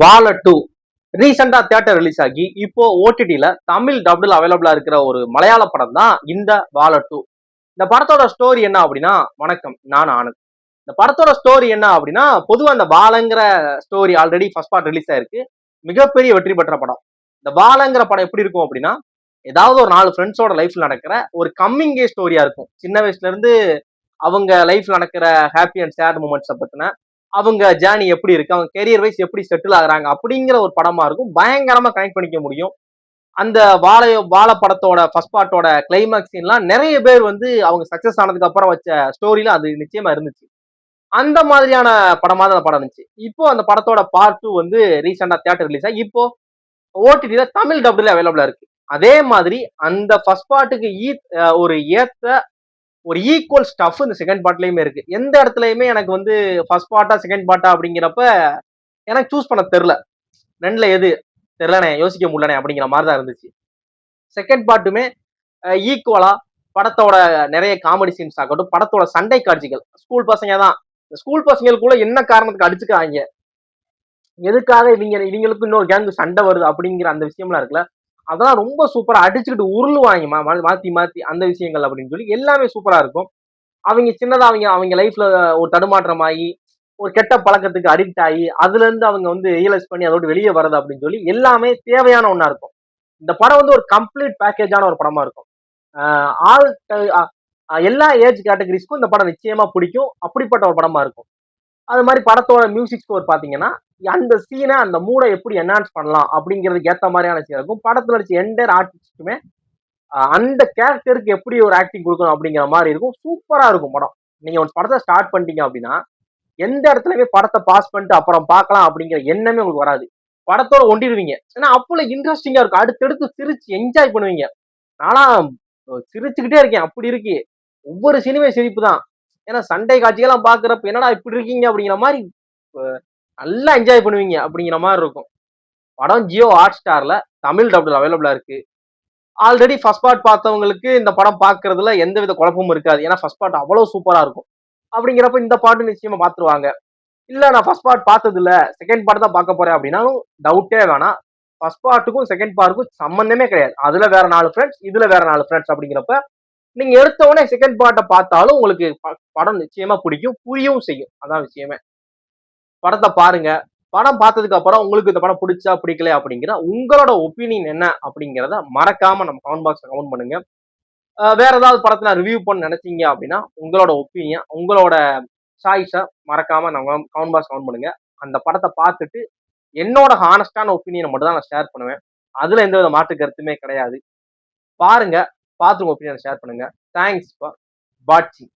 பால 2 ரீசெண்டா theatre release ஆகி இப்போ ஓடிடில தமிழ் டப்ல அவைலபிளா இருக்கிற ஒரு மலையாள படம் தான் இந்த பால 2. இந்த படத்தோட ஸ்டோரி என்ன அப்படின்னா, வணக்கம், நான் ஆனந்த். இந்த படத்தோட ஸ்டோரி என்ன அப்படின்னா, பொதுவா அந்த பாலங்கிற story already first part release ஆயிருக்கு. மிகப்பெரிய வெற்றி பெற்ற படம். இந்த பாலங்கிற படம் எப்படி இருக்கும் அப்படின்னா, ஏதாவது ஒரு 4 ஃப்ரெண்ட்ஸோட லைஃப்ல நடக்கிற ஒரு கம்மிங் ஏஜ் ஸ்டோரியா இருக்கும். சின்ன வயசுல இருந்து அவங்க லைஃப்ல நடக்கிற ஹாப்பி அண்ட் சேட் மூமெண்ட்ஸை பத்தின, அவங்க ஜேர்னி எப்படி இருக்கு, அவங்க கெரியர் வைஸ் எப்படி செட்டில் ஆகுறாங்க அப்படிங்கிற ஒரு படமா இருக்கும். பயங்கரமா கனெக்ட் பண்ணிக்க முடியும். அந்த வாழ படத்தோட ஃபர்ஸ்ட் பார்ட்டோட கிளைமேக்ஸ் சீன்லாம் நிறைய பேர் வந்து அவங்க சக்சஸ் ஆனதுக்கு அப்புறம் வச்ச ஸ்டோரியில அது நிச்சயமா இருந்துச்சு. அந்த மாதிரியான படமா தான் அந்த படம் இருந்துச்சு. இப்போ அந்த படத்தோட பார்ட் 2 வந்து ரீசெண்டா தியேட்டர் ரிலீஸ் ஆகி இப்போ ஓடிடில தமிழ் டப்ல அவைலபிளா இருக்கு. அதே மாதிரி அந்த ஃபர்ஸ்ட் பார்ட்டுக்கு ஒரு ஏத்த ஒரு ஈக்குவல் ஸ்டஃப் இந்த செகண்ட் பார்ட்லயுமே இருக்கு. எந்த இடத்துலயுமே எனக்கு வந்து ஃபர்ஸ்ட் பார்ட்டா செகண்ட் பார்ட்டா அப்படிங்கிறப்ப எனக்கு சூஸ் பண்ண தெரியல. ரெண்டுல எது தெரியலனே, யோசிக்க முடியலனே அப்படிங்கிற மாதிரி தான் இருந்துச்சு. செகண்ட் பார்ட்டுமே ஈக்குவலா படத்தோட நிறைய காமெடி சீன்ஸ் ஆகட்டும், படத்தோட சண்டை காட்சிகள், ஸ்கூல் பசங்க தான். ஸ்கூல் பசங்களுக்குள்ள என்ன காரணத்துக்கு அடிச்சுக்கிறாங்க, எதுக்காக இவங்களுக்கு இன்னொரு கேங்கு சண்டை வருது அப்படிங்கிற அந்த விஷயம்லாம் இருக்குல்ல, அதெல்லாம் ரொம்ப சூப்பரா அடிச்சுக்கிட்டு உருளுவாங்க மாத்தி மாத்தி அந்த விஷயங்கள் அப்படின்னு சொல்லி எல்லாமே சூப்பரா இருக்கும். அவங்க சின்னதா அவங்க லைஃப்ல ஒரு தடுமாற்றமாகி ஒரு கெட்ட பழக்கத்துக்கு அடிக்ட் ஆகி அதுல இருந்து அவங்க வந்து ரியலைஸ் பண்ணி அதோட வெளியே வர்றது அப்படின்னு சொல்லி எல்லாமே தேவையான ஒண்ணா இருக்கும். இந்த படம் வந்து ஒரு கம்ப்ளீட் பேக்கேஜான ஒரு படமா இருக்கும். ஆல் எல்லா ஏஜ் கேட்டகரிஸ்க்கும் இந்த படம் நிச்சயமா பிடிக்கும். அப்படிப்பட்ட ஒரு படமா இருக்கும். அது மாதிரி படத்தோட மியூசிக் ஸ்கோர் பாத்தீங்கன்னா, அந்த சீனை அந்த மூடை எப்படி என்ஹான்ஸ் பண்ணலாம் அப்படிங்கிறதுக்கு ஏத்த மாதிரியான சீன் இருக்கும். படத்துல நடிச்ச என்டையர் ஆர்டிஸ்டுமே அந்த கேரக்டருக்கு எப்படி ஒரு ஆக்டிங் கொடுக்கணும் அப்படிங்கிற மாதிரி இருக்கும். சூப்பரா இருக்கும் படம். நீங்க ஒரு படத்தை ஸ்டார்ட் பண்ணிட்டீங்க அப்படின்னா, எந்த இடத்துலயுமே படத்தை பாஸ் பண்ணிட்டு அப்புறம் பார்க்கலாம் அப்படிங்கிற எண்ணமே உங்களுக்கு வராது. படத்தோட ஒண்டிடுவீங்க. ஏன்னா அப்போ இன்ட்ரெஸ்டிங்கா இருக்கும். அடுத்தடுத்து சிரிச்சு என்ஜாய் பண்ணுவீங்க. நானா சிரிச்சுக்கிட்டே இருக்கேன். அப்படி இருக்கு. ஒவ்வொரு சினிமே சிரிப்பு தான். ஏன்னா சண்டை காட்சிகள்லாம் பாக்குறப்ப என்னடா இப்படி இருக்கீங்க அப்படிங்கிற மாதிரி நல்லா என்ஜாய் பண்ணுவீங்க அப்படிங்கிற மாதிரி இருக்கும். படம் ஜியோ ஹாட் ஸ்டார்ல தமிழ் டப்ல அவைலபிளா இருக்கு. ஆல்ரெடி ஃபர்ஸ்ட் பார்ட் பார்த்தவங்களுக்கு இந்த படம் பாக்குறதுல எந்தவித குழப்பமும் இருக்காது. ஏன்னா ஃபர்ஸ்ட் பார்ட் அவ்வளவு சூப்பரா இருக்கும். அப்படிங்கிறப்ப இந்த பாட்டு நிச்சயமா பாத்துருவாங்க. இல்ல நான் ஃபர்ஸ்ட் பார்ட் பார்த்தது இல்ல, செகண்ட் பார்ட் தான் பார்க்க போறேன் அப்படின்னாலும் டவுட்டே வேணாம். ஃபர்ஸ்ட் பார்ட்டுக்கும் செகண்ட் பார்ட்டுக்கும் சம்பந்தமே கிடையாது. அதுல வேற 4 ஃப்ரெண்ட்ஸ், இதுல வேற 4 ஃப்ரெண்ட்ஸ் அப்படிங்கிறப்ப நீங்க எடுத்த உடனே செகண்ட் பார்ட்டை பார்த்தாலும் உங்களுக்கு படம் நிச்சயமா பிடிக்கும், புரியவும் செய்யும். அதான் விஷயமே. படத்தை பாருங்க. படம் பார்த்ததுக்கு அப்புறம் உங்களுக்கு இந்த படம் பிடிச்சா பிடிக்கல அப்படிங்கிற உங்களோட ஒப்பீனியன் என்ன அப்படிங்கிறத மறக்காம நம்ம கமெண்ட் பாக்ஸ்ல கமெண்ட் பண்ணுங்க. வேற ஏதாவது படத்தை நான் ரிவ்யூ பண்ண நினைச்சீங்க அப்படின்னா உங்களோட ஒப்பீனியன், உங்களோட சாய்ஸை மறக்காம நம்ம கமெண்ட் பாக்ஸ் கமெண்ட் பண்ணுங்க. அந்த படத்தை பார்த்துட்டு என்னோட ஹானஸ்டான ஒப்பீனியனை மட்டும் தான் நான் ஷேர் பண்ணுவேன். அதுல எந்த வித மாற்று கருத்துமே கிடையாது. பாருங்க, பார்த்து உங்க ஒப்பீனியனை ஷேர் பண்ணுங்க. தேங்க்ஸ் ஃபார் வாட்சிங்.